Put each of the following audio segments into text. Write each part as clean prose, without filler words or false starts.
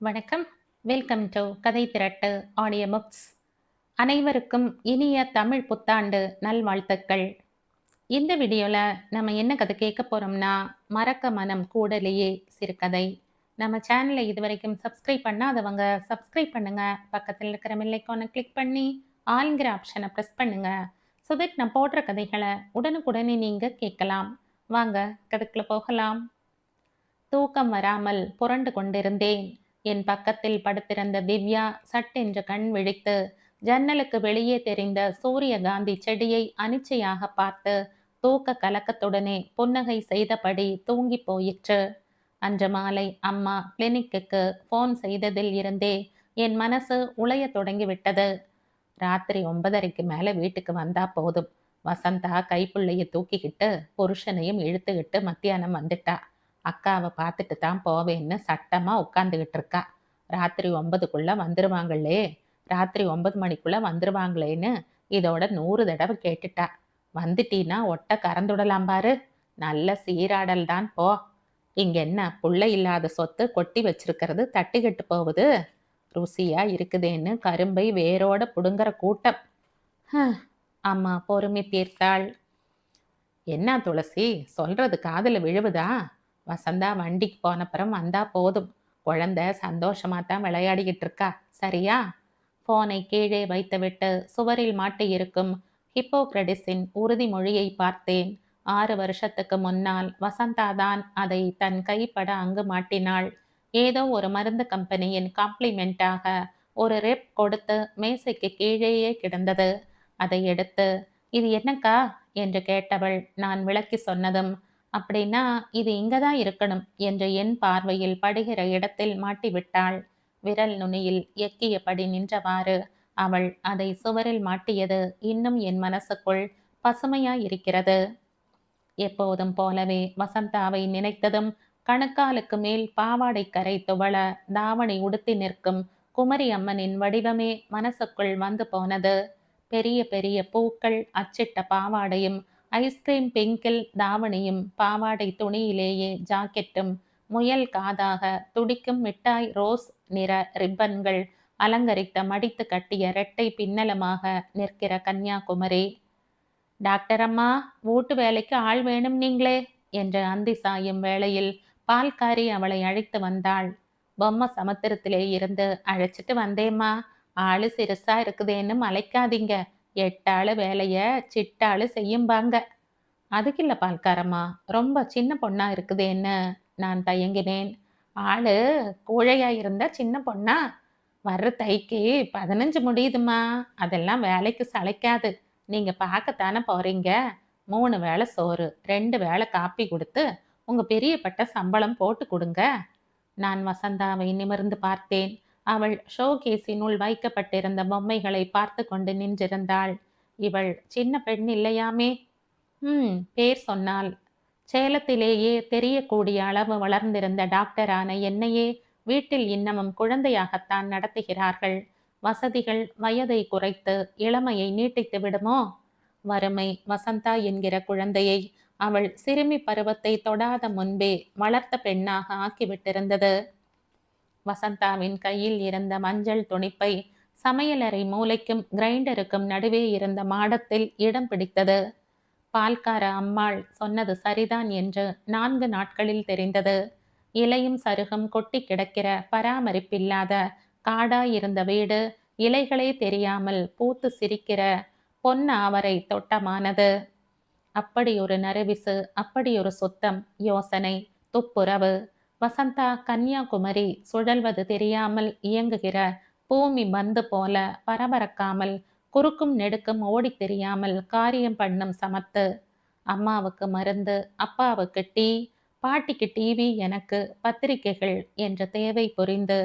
வணக்கம். Welcome to கதை திரட்டு audio books. அனைவருக்கும் இனிய தமிழ் புத்தாண்டு நல்வாழ்த்துக்கள். இந்த வீடியோல நம்ம என்ன கதை கேட்க போறோம்னா, மறக்க மனம் கூடலேயே சிறுகதை. நம்ம சேனலை இதுவரைக்கும் சப்ஸ்கிரைப் பண்ணாதவங்க சப்ஸ்கிரைப் பண்ணுங்க. பக்கத்தில் இருக்கிற பெல் ஐகானை கிளிக் பண்ணி ஆல்ங்கிற ஆப்ஷனை ப்ரெஸ் பண்ணுங்க. ஸோ தட் நான் போடுற கதைகளை உடனுக்குடனே நீங்க கேட்கலாம். வாங்க கதைக்குள்ள போகலாம். தூக்கம் வராமல் புரண்டு கொண்டிருந்தேன். என் பக்கத்தில் படுத்திருந்த திவ்யா சட்டென்று கண் விழித்து ஜன்னலுக்கு வெளியே தெரிந்த சூரியகாந்தி செடியை அனிச்சையாக பார்த்து தூக்க கலக்கத்துடனே புன்னகை செய்தபடி தூங்கி போயிற்று. அன்று மாலை அம்மா கிளினிக்குக்கு போன் செய்ததில் இருந்தே என் மனசு உளைய தொடங்கிவிட்டது. ராத்திரி 9:30க்கு மேல வீட்டுக்கு வந்தா போதும். வசந்தா கைப்புள்ளைய தூக்கிக்கிட்டு புருஷனையும் இழுத்துக்கிட்டு மத்தியானம் வந்துட்டா. அக்காவை பார்த்துட்டு தான் போவேன்னு சட்டமா உட்காந்துக்கிட்டு இருக்கா. ராத்திரி 9க்குள்ள வந்துருவாங்களே, ராத்திரி 9 மணிக்குள்ள வந்துருவாங்களேன்னு இதோட 100 தடவை கேட்டுட்டா. வந்துட்டீன்னா ஒட்ட கறந்துடலாம் பாரு. நல்ல சீராடல் தான் போ. இங்க என்ன புள்ள இல்லாத சொத்து கொட்டி வச்சிருக்கிறது தட்டிக்கிட்டு போகுது. ருசியா இருக்குதேன்னு கரும்பை வேரோட புடுங்குற கூட்டம். ஹம், அம்மா பொறுமை தீர்த்தாள். என்ன துளசி, சொல்றது காதுல விழுவுதா? வசந்தா வண்டிக்கு போனப்புறம் வந்தா போதும். குழந்தை சந்தோஷமா தான் விளையாடிக்கிட்டு இருக்கா, சரியா? போனை கீழே வைத்துவிட்டு சுவரில் மாட்டியிருக்கும் ஹிப்போக்ரடிஸின் உறுதிமொழியை பார்த்தேன். 6 வருஷத்துக்கு முன்னால் வசந்தாதான் அதை தன் கைப்பட அங்கு மாட்டினாள். ஏதோ ஒரு மருந்து கம்பெனியின் காம்ப்ளிமெண்டாக ஒரு ரெப் கொடுத்து மேசைக்கு கீழேயே கிடந்தது. அதை எடுத்து, இது என்னக்கா என்று கேட்டவள் நான் விளக்கி சொன்னதும், அப்படின்னா இது இங்கதான் இருக்கணும் என்று என் பார்வையில் படுகிற இடத்தில் மாட்டிவிட்டாள். விரல் நுனியில் எக்கியபடி நின்றவாறு அவள் அதை சுவரில் மாட்டியது இன்னும் என் மனசுக்குள் பசுமையாயிருக்கிறது. எப்போதும் போலவே வசந்தாவை நினைத்ததும் கணுக்காலுக்கு மேல் பாவாடை கரை துவள தாவணி உடுத்தி நிற்கும் குமரி அம்மனின் வடிவமே மனசுக்குள் வந்து போனது. பெரிய பெரிய பூக்கள் அச்சிட்ட பாவாடையும் ஐஸ்கிரீம் பிங்கில் தாவணியும் பாவாடை துணியிலேயே ஜாக்கெட்டும் முயல் காதாக துடிக்கும் மிட்டாய் ரோஸ் நிற ரிப்பன்கள் அலங்கரித்த மடித்து கட்டிய இரட்டை பின்னலமாக நிற்கிற கன்னியாகுமரி. டாக்டர் அம்மா, வீட்டு வேலைக்கு ஆள் வேணும் நீங்களே என்று அந்தி சாயும் வேளையில் பால்காரி அவளை அழைத்து வந்தாள். பொம்மை சமுத்திரத்திலே இருந்து அழைச்சிட்டு வந்தேம்மா. ஆளு சிறுசா இருக்குதேன்னு மலைக்காதீங்க. 8 ஆளு வேலைய சிட்டாளு செய்யும்பாங்க. அதுக்கில்ல பால்காரம்மா, ரொம்ப சின்ன பொண்ணா இருக்குதேன்னு நான் தயங்கினேன். ஆளு கூழையா இருந்தா சின்ன பொண்ணா? வர்ற தைக்கு 15 முடியுதுமா. அதெல்லாம் வேலைக்கு சளைக்காது. நீங்க பார்க்கத்தானே போறீங்க. 3 வேளை சோறு, 2 வேளை காப்பி கொடுத்து உங்க பெரியப்பட்ட சம்பளம் போட்டு கொடுங்க. நான் வசந்தாவை நிமிர்ந்து பார்த்தேன். அவள் ஷோகேஸினுள் வைக்கப்பட்டிருந்த பொம்மைகளை பார்த்து கொண்டு நின்றிருந்தாள். இவள் சின்ன பெண் இல்லையாமே. பேர் சொன்னாள். சேலத்திலேயே தெரியக்கூடிய அளவு வளர்ந்திருந்த டாக்டரான என்னையே வீட்டில் இன்னமும் குழந்தையாகத்தான் நடத்துகிறார்கள். வசதிகள் வயதை குறைத்து இளமையை நீட்டித்து விடுமோ? வறுமை வசந்தா என்கிற குழந்தையை அவள் சிறுமி பருவத்தை தொடாத முன்பே வளர்த்த பெண்ணாக ஆக்கிவிட்டிருந்தது. வசந்தாவின் கையில் இருந்த மஞ்சள் துணிப்பை சமையலறை மூலைக்கும் கிரைண்டருக்கும் நடுவே இருந்த மாடத்தில் இடம் பிடித்தது. பால்கார அம்மாள் சொன்னது சரிதான் என்று 4 நாட்களில் தெரிந்தது. இலையும் சருகும் கொட்டி கிடக்கிற பராமரிப்பில்லாத காடாயிருந்த வீடு இலைகளே தெரியாமல் பூத்து சிரிக்கிற பொன்னாவரை தோட்டமானது. அப்படி ஒரு நறுவிசு, அப்படி ஒரு சுத்தம், யோசனை, துப்புரவு. வசந்தா கன்னியாகுமரி சுழல்வது தெரியாமல் இயங்குகிற பூமி பந்து போல பரபரக்காமல் குறுக்கும் நெடுக்கும் ஓடி தெரியாமல் காரியம் பண்ணும் சமத்து. அம்மாவுக்கு மருந்து, அப்பாவுக்கு டீ, பாட்டிக்கு டிவி, எனக்கு பத்திரிகைகள் என்ற தேவை புரிந்து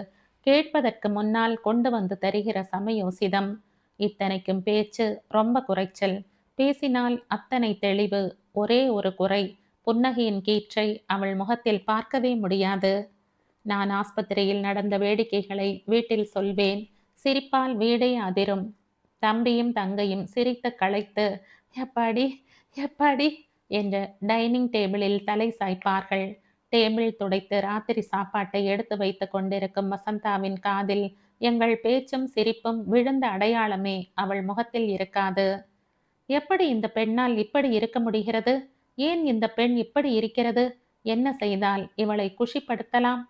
கேட்பதற்கு முன்னால் கொண்டு வந்து தருகிற சமயோசிதம். இத்தனைக்கும் பேச்சு ரொம்ப குறைச்சல். பேசினால் அத்தனை தெளிவு. ஒரே ஒரு குறை, புன்னகையின் கீற்றை அவள் முகத்தில் பார்க்கவே முடியாது. நான் ஆஸ்பத்திரியில் நடந்த வேடிக்கைகளை வீட்டில் சொல்வேன். சிரிப்பால் வீடே அதிரும். தம்பியும் தங்கையும் சிரித்து களைத்து எப்பாடி எப்பாடி என்று டைனிங் டேபிளில் தலை சாய்ப்பார்கள். டேபிள் துடைத்து ராத்திரி சாப்பாட்டை எடுத்து வைத்து கொண்டிருக்கும் வசந்தாவின் காதில் எங்கள் பேச்சும் சிரிப்பும் விழுந்த அடையாளமே அவள் முகத்தில் இருக்காது. எப்படி இந்த பெண்ணால் இப்படி இருக்க முடிகிறது? ஏன் இந்த பெண் இப்படி இருக்கிறது? என்ன செய்தால் இவளை குஷிப்படுத்தலாம்?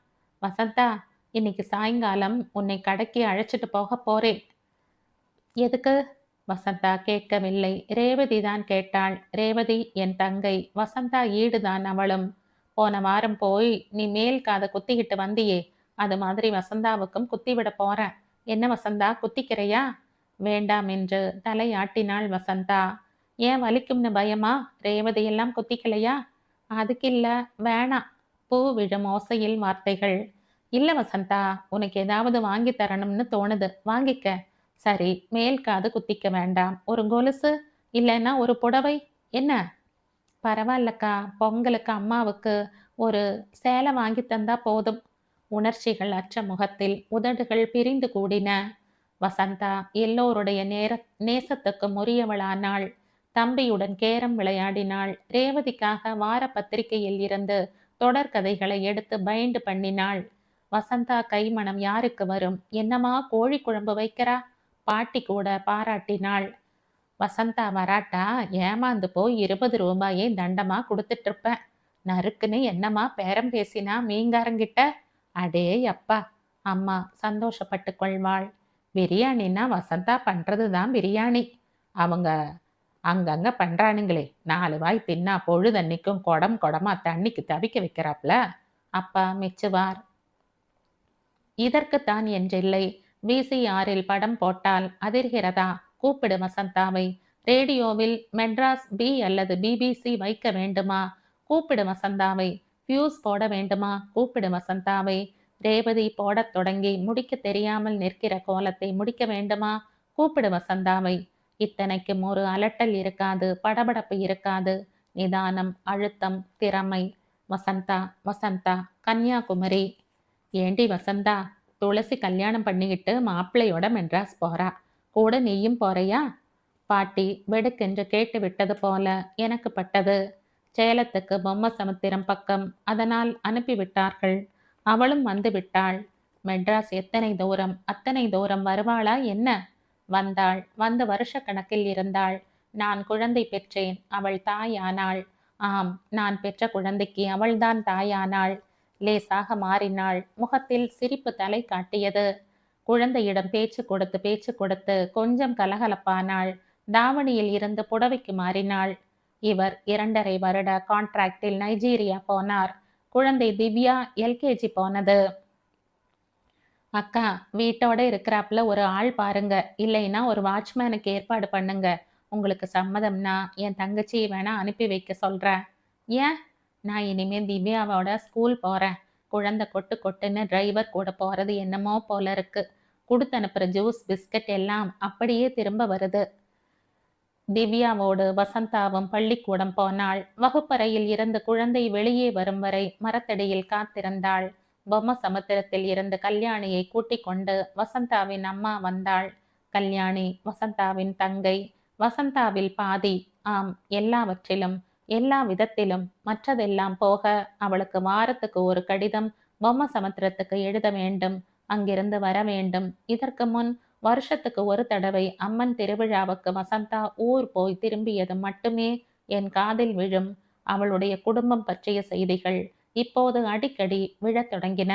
வசந்தா, இன்னைக்கு சாயங்காலம் உன்னை கடைக்கு அழைச்சிட்டு போக போறேன். எதுக்கு? வசந்தா கேட்கவில்லை. ரேவதி தான் கேட்டாள். ரேவதி என் தங்கை. வசந்தா ஈடுதான் அவளும். போன வாரம் போய் நீ மேல் காதை குத்திக்கிட்டு வந்தியே, அது மாதிரி வசந்தாவுக்கும் குத்திவிட போறேன். என்ன வசந்தா, குத்திக்கிறையா? வேண்டாம் என்று தலையாட்டினாள் வசந்தா. ஏன் வலிக்கும்னு பயமா? ரேவதி எல்லாம் குத்திக்கலையா? அதுக்கில்ல, வேணாம். பூ விழும் ஓசையில் வார்த்தைகள். இல்ல வசந்தா, உனக்கு ஏதாவது வாங்கி தரணும்னு தோணுது, வாங்கிக்க. சரி, மேல் காது குத்திக்க வேண்டாம். ஒரு கொலுசு, இல்லைன்னா ஒரு புடவை. என்ன? பரவாயில்லக்கா, பொங்கலுக்கு அம்மாவுக்கு ஒரு சேலை வாங்கி தந்தா போதும். உணர்ச்சிகள் அற்ற முகத்தில் உதடுகள் பிரிந்து கூடின. வசந்தா எல்லோருடைய நேசத்துக்கு உரியவளானாள். தம்பியுடன் கேரம் விளையாடினாள். ரேவதிக்காக வார பத்திரிகையில் இருந்து தொடர்கதைகளை எடுத்து பைண்ட் பண்ணினாள். வசந்தா கைமணம் யாருக்கு வரும்? என்னமா கோழி குழம்பு வைக்கிறா? பாட்டி கூட பாராட்டினாள். வசந்தா வராட்டா ஏமாந்து போய் 20 ரூபாயை தண்டமா கொடுத்துட்டு இருப்பேன். நறுக்குன்னு என்னம்மா பேரம் பேசினா மீங்காரங்கிட்ட? அடே அப்பா! அம்மா சந்தோஷப்பட்டு கொள்வாள். பிரியாணின்னா வசந்தா பண்றது தான் பிரியாணி. அவங்க அங்கங்க பண்றானுங்களே, 4 வாய் தின்னா பொழுதன்னைக்கும் குடம் குடமா தண்ணிக்கு தவிக்க வைக்கிறாப்ல. அப்பா மெச்சுவார். இதற்குத்தான் என்றில்லை. VCRல் படம் போட்டால் அதிர்கிறதா? கூப்பிடு வசந்தாவை. ரேடியோவில் மெட்ராஸ் பி அல்லது BBC வைக்க வேண்டுமா? கூப்பிடு வசந்தாவை. ஃபியூஸ் போட வேண்டுமா? கூப்பிடு வசந்தாவை. ரேவதி போடத் தொடங்கி முடிக்க தெரியாமல் நிற்கிற கோலத்தை முடிக்க வேண்டுமா? கூப்பிடு வசந்தாவை. இத்தனைக்கும் ஒரு அலட்டல் இருக்காது, படபடப்பு இருக்காது. நிதானம், அழுத்தம், திறமை. வசந்தா, வசந்தா, கன்னியாகுமரி. ஏண்டி வசந்தா, துளசி கல்யாணம் பண்ணிக்கிட்டு மாப்பிள்ளையோட மெட்ராஸ் போறா, கூட நீயும் போறையா? பாட்டி வெடுக்கென்று கேட்டு விட்டது போல எனக்கு பட்டது. சேலத்துக்கு பொம்மை சமுத்திரம் பக்கம், அதனால் அனுப்பிவிட்டார்கள். அவளும் வந்து விட்டாள். மெட்ராஸ் எத்தனை தூரம்? அத்தனை தூரம் வருவாளா என்ன? வந்தாள். வந்து வருஷ கணக்கில் இருந்தாள். நான் குழந்தை பெற்றேன், அவள் தாயானாள். ஆம், நான் பெற்ற குழந்தைக்கு அவள்தான் தாயானாள். லேசாக மாறினாள். முகத்தில் சிரிப்பு தலை காட்டியது. குழந்தையிடம் பேச்சு கொடுத்து கொஞ்சம் கலகலப்பானாள். தாவணியில் இருந்து புடவைக்கு மாறினாள். இவர் 2.5 வருட கான்ட்ராக்டில் நைஜீரியா போனார். குழந்தை திவ்யா LKG போனது. அக்கா, வீட்டோட இருக்கிறாப்புல ஒரு ஆள் பாருங்க, இல்லைன்னா ஒரு வாட்ச்மேனுக்கு ஏற்பாடு பண்ணுங்க. உங்களுக்கு சம்மதம்னா என் தங்கச்சியை வேணா அனுப்பி வைக்க சொல்றேன். ஏன்? நான் இனிமே திவ்யாவோட ஸ்கூல் போறேன். குழந்தை கொட்டு கொட்டுன்னு டிரைவர் கூட போறது என்னமோ போல இருக்கு. கொடுத்து அனுப்புற ஜூஸ் பிஸ்கட் எல்லாம் அப்படியே திரும்ப வருது. திவ்யாவோடு வசந்தாவும் பள்ளிக்கூடம் போனாள். வகுப்பறையில் இருந்து குழந்தை வெளியே வரும் வரை மரத்தடியில் காத்திருந்தாள். பொம்மை சமுத்திரத்தில் இருந்து கல்யாணியை கூட்டிக் கொண்டு வசந்தாவின் அம்மா வந்தாள். கல்யாணி வசந்தாவின் தங்கை. வசந்தாவில் பாதி. ஆம், எல்லாவற்றிலும், எல்லா விதத்திலும். மற்றதெல்லாம் போக அவளுக்கு வாரத்துக்கு ஒரு கடிதம் பொம்மை சமுத்திரத்துக்கு எழுத வேண்டும். அங்கிருந்து வர வேண்டும். இதற்கு முன் வருஷத்துக்கு ஒரு தடவை அம்மன் திருவிழாவுக்கு வசந்தா ஊர் போய் திரும்பியது மட்டுமே என் காதில் விழும். அவளுடைய குடும்பம் பற்றிய செய்திகள் இப்போது அடிக்கடி விழத் தொடங்கின.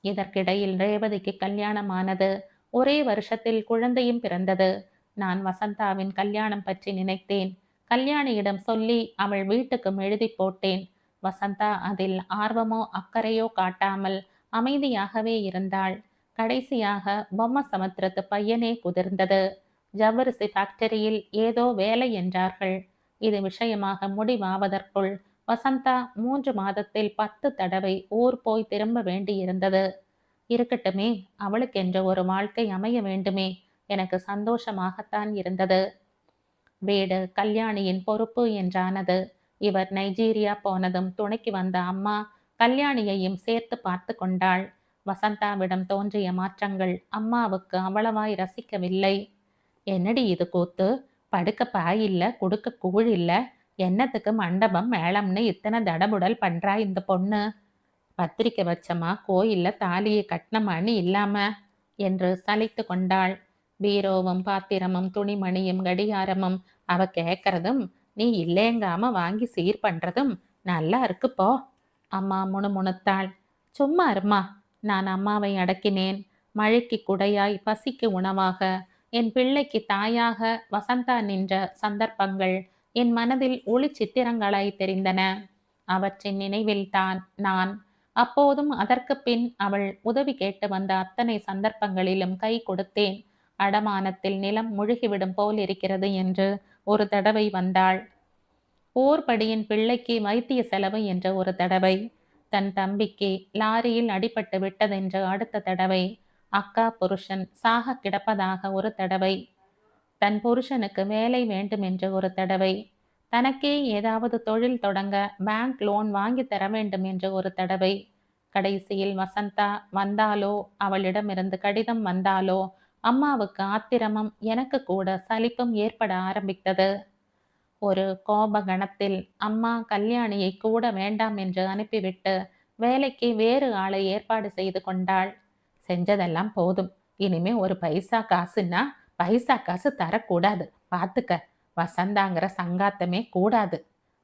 இதற்கிடையில் ரேவதிக்கு கல்யாணமானது. ஒரே வருஷத்தில் குழந்தையும் பிறந்தது. நான் வசந்தாவின் கல்யாணம் பற்றி நினைத்தேன். கல்யாணியிடம் சொல்லி அவள் வீட்டுக்கும் எழுதி போட்டேன். வசந்தா அதில் ஆர்வமோ அக்கறையோ காட்டாமல் அமைதியாகவே இருந்தாள். கடைசியாக பொம்மை சமுத்திரத்து பையனே குதிர்ந்தது. ஜவ்வரிசி ஃபேக்டரியில் ஏதோ வேலை என்றார்கள். இது விஷயமாக முடிவாவதற்குள் வசந்தா 3 மாதத்தில் 10 தடவை ஊர் போய் திரும்ப வேண்டியிருந்தது. இருக்கட்டுமே, அவளுக்கென்று ஒரு வாழ்க்கை அமைய வேண்டுமே. எனக்கு சந்தோஷமாகத்தான் இருந்தது. வீடு கல்யாணியின் பொறுப்பு என்றானது. இவர் நைஜீரியா போனதும் துணைக்கு வந்த அம்மா கல்யாணியையும் சேர்த்து பார்த்து கொண்டாள். வசந்தாவிடம் தோன்றிய மாற்றங்கள் அம்மாவுக்கு அவ்வளவாய் ரசிக்கவில்லை. என்னடி இது கூத்து? படுக்க பாய் இல்ல, குடுக்க கூழ் இல்ல, என்னத்துக்கு மண்டபம் மேளம்னு இத்தனை தடபுடல் பண்றா இந்த பொண்ணு? பத்திரிக்கை வச்சமா கோயில்ல தாலியை கட்டினமான்னு இல்லாம என்று சலித்து கொண்டாள். பீரோவும் பாத்திரமும் துணிமணியும் கடிகாரமும் அவ கேட்கறதும் நீ இல்லேங்காம வாங்கி சீர் பண்றதும் நல்லா இருக்கு போ. அம்மா முணுமுணுத்தாள். சும்மா இருமா. நான் அம்மாவை அடக்கினேன். மழைக்கு குடையாய், பசிக்கு உணவாக, என் பிள்ளைக்கு தாயாக வசந்தா நின்ற சந்தர்ப்பங்கள் என் மனதில் ஒளி சித்திரங்களாய் தெரிந்தன. அவற்றின் நினைவில்தான் நான் அப்போதும் அதற்கு பின் அவள் உதவி கேட்டு வந்த அத்தனை சந்தர்ப்பங்களிலும் கை கொடுத்தேன். அடமானத்தில் நிலம் முழுகிவிடும் போல் இருக்கிறது என்று ஒரு தடவை வந்தாள். போர்படியின் பிள்ளைக்கு வைத்திய செலவு என்ற ஒரு தடவை, தன் தம்பிக்கு லாரியில் அடிபட்டு விட்டதென்று அடுத்த தடவை, அக்கா புருஷன் சாக கிடப்பதாக ஒரு தடவை, தன் புருஷனுக்கு வேலை வேண்டும் என்று ஒரு தடவை, தனக்கே ஏதாவது தொழில் தொடங்க பேங்க் லோன் வாங்கி தர வேண்டும் என்று ஒரு தடவை, கடைசியில் வசந்தா வந்தாலோ அவளிடமிருந்து கடிதம் வந்தாலோ அம்மாவுக்கு ஆத்திரமும் எனக்கு கூட சலிப்பும் ஏற்பட ஆரம்பித்தது. ஒரு கோப கணத்தில் அம்மா கல்யாணியை கூட வேண்டாம் என்று அனுப்பிவிட்டு வேலைக்கு வேறு ஆளை ஏற்பாடு செய்து கொண்டாள். செஞ்சதெல்லாம் போதும். இனிமே ஒரு பைசா காசுன்னா பைசா காசு தரக்கூடாது. பார்த்துக்க. வசந்தாங்கிற சங்காத்தமே கூடாது.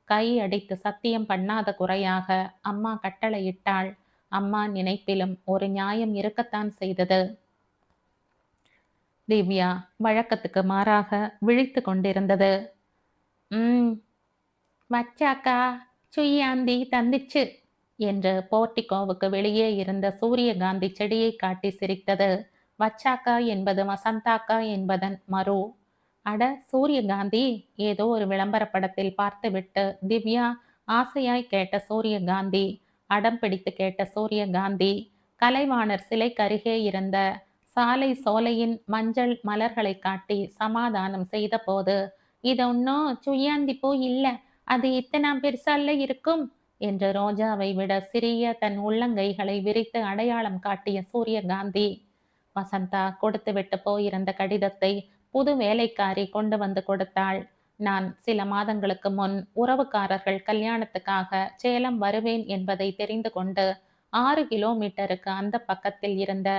கை அடித்து சத்தியம் பண்ணாத குறையாக அம்மா கட்டளையிட்டாள். அம்மா நினைப்பிலும் ஒரு நியாயம் இருக்கத்தான் செய்தது. திவ்யா வழக்கத்துக்கு மாறாக விழித்து கொண்டிருந்தது. வச்சாக்கா சுய்யாந்தி தந்திச்சு என்று போர்ட்டிகோவுக்கு வெளியே இருந்த சூரியகாந்தி செடியை காட்டி சிரித்தது. வச்சாக்கா என்பது வசந்தாக்கா என்பதன் மறு. அட சூரியகாந்தி! ஏதோ ஒரு விளம்பர படத்தில் பார்த்துவிட்டு திவ்யா ஆசையாய் கேட்ட சூரியகாந்தி, அடம் பிடித்து கேட்ட சூரியகாந்தி, கலைவாணர் சிலைக்கு அருகே இருந்த சாலை சோலையின் மஞ்சள் மலர்களை காட்டி சமாதானம் செய்த போது, இது ஒன்னும் சுய்யாந்தி பூ இல்ல, அது இத்தனாம் பெருசால இருக்கும் என்று ரோஜாவை விட சிறிய தன் உள்ளங்கைகளை விரித்து அடையாளம் காட்டிய சூரியகாந்தி, வசந்தா கொடுத்துவிட்டு போயிருந்த கடிதத்தை புது வேலைக்காரி கொண்டு வந்து கொடுத்தாள். நான் சில மாதங்களுக்கு முன் உறவுக்காரர்கள் கல்யாணத்துக்காக சேலம் வருவேன் என்பதை தெரிந்து கொண்டு 6 கிலோமீட்டருக்கு அந்த பக்கத்தில் இருந்த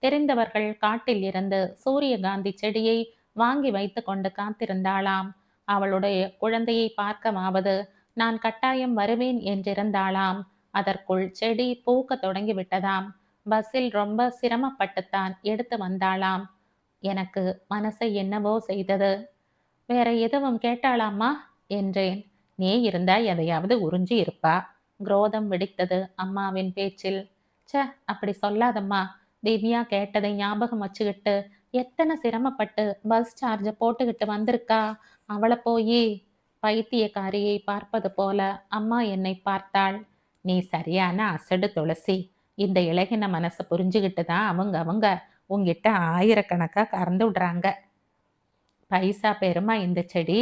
தெரிந்தவர்கள் காட்டில் இருந்து சூரியகாந்தி செடியை வாங்கி வைத்து கொண்டு காத்திருந்தாளாம். அவளுடைய குழந்தையை பார்க்கவாவது நான் கட்டாயம் வருவேன் என்றிருந்தாளாம். அதற்குள் செடி பூக்க தொடங்கி விட்டதாம். பஸ்ஸில் ரொம்ப சிரமப்பட்டுத்தான் எடுத்து வந்தாளாம். எனக்கு மனசை என்னவோ செய்தது. வேற எதுவும் கேட்டாளாமா என்றேன். நீ இருந்தா எதையாவது உறிஞ்சி இருப்பா. குரோதம் வெடித்தது அம்மாவின் பேச்சில். அப்படி சொல்லாதம்மா. திவ்யா கேட்டதை ஞாபகம் வச்சுக்கிட்டு எத்தனை சிரமப்பட்டு பஸ் சார்ஜை போட்டுக்கிட்டு வந்திருக்கா. அவளை போய் பைத்தியக்காரியை பார்ப்பது போல அம்மா என்னை பார்த்தாள். நீ சரியான அசடு துளசி. இந்த இளகின மனசை புரிஞ்சுக்கிட்டு தான் அவங்க உங்ககிட்ட ஆயிரக்கணக்கா கறந்து விடுறாங்க. பைசா பெருமா இந்த செடி.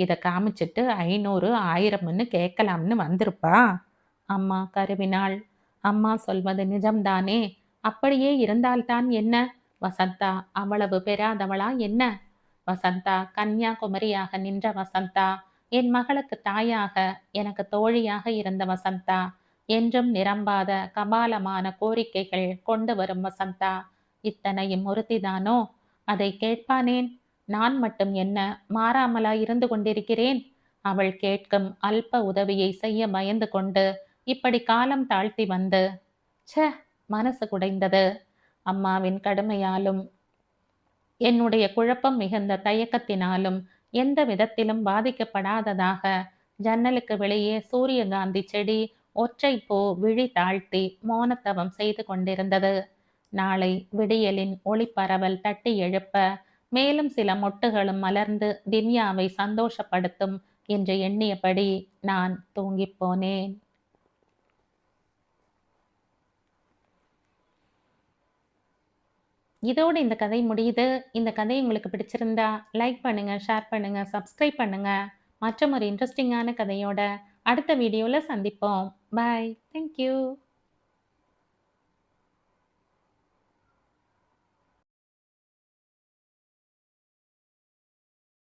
இதை காமிச்சிட்டு 500 1000ன்னு கேட்கலாம்னு வந்திருப்பா. அம்மா கருவினாள். அம்மா சொல்வது நிஜம்தானே? அப்படியே இருந்தால்தான் என்ன? வசந்தா அவ்வளவு பெறாதவளா என்ன? வசந்தா கன்னியாகுமரியாக நின்ற வசந்தா, என் மகளுக்கு தாயாக எனக்கு தோழியாக இருந்த வசந்தா, என்றும் நிரம்பாத கபாலமான கோரிக்கைகள் கொண்டு வரும் வசந்தா, இத்தனையும் ஒருத்திதானோ? அதை கேட்பானேன்? நான் மட்டும் என்ன மாறாமலா இருந்து கொண்டிருக்கிறேன்? அவள் கேட்கும் அல்ப உதவியை செய்ய பயந்து கொண்டு இப்படி காலம் தாழ்த்தி வந்து மனசு குடைந்தது. அம்மாவின் கடுமையாலும் என்னுடைய குழப்பம் மிகுந்த தயக்கத்தினாலும் எந்த விதத்திலும் பாதிக்கப்படாததாக ஜன்னலுக்கு வெளியே சூரியகாந்தி செடி ஒற்றை பூ விழி தாழ்த்தி மோனத்தவம் செய்து கொண்டிருந்தது. நாளை விடியலின் ஒளிப்பரவல் தட்டி எழுப்ப மேலும் சில மொட்டுகளும் மலர்ந்து திவ்யாவை சந்தோஷப்படுத்தும் என்று எண்ணியபடி நான் தூங்கிப் போனேன். இதோடு இந்த கதை முடியுது. இந்த கதை உங்களுக்கு பிடிச்சிருந்தா லைக் பண்ணுங்க, ஷேர் பண்ணுங்க, சப்ஸ்கிரைப் பண்ணுங்க. மற்றும் ஒரு இன்ட்ரெஸ்டிங்கான கதையோட அடுத்த வீடியோவில் சந்திப்போம். பாய். தேங்க்யூ.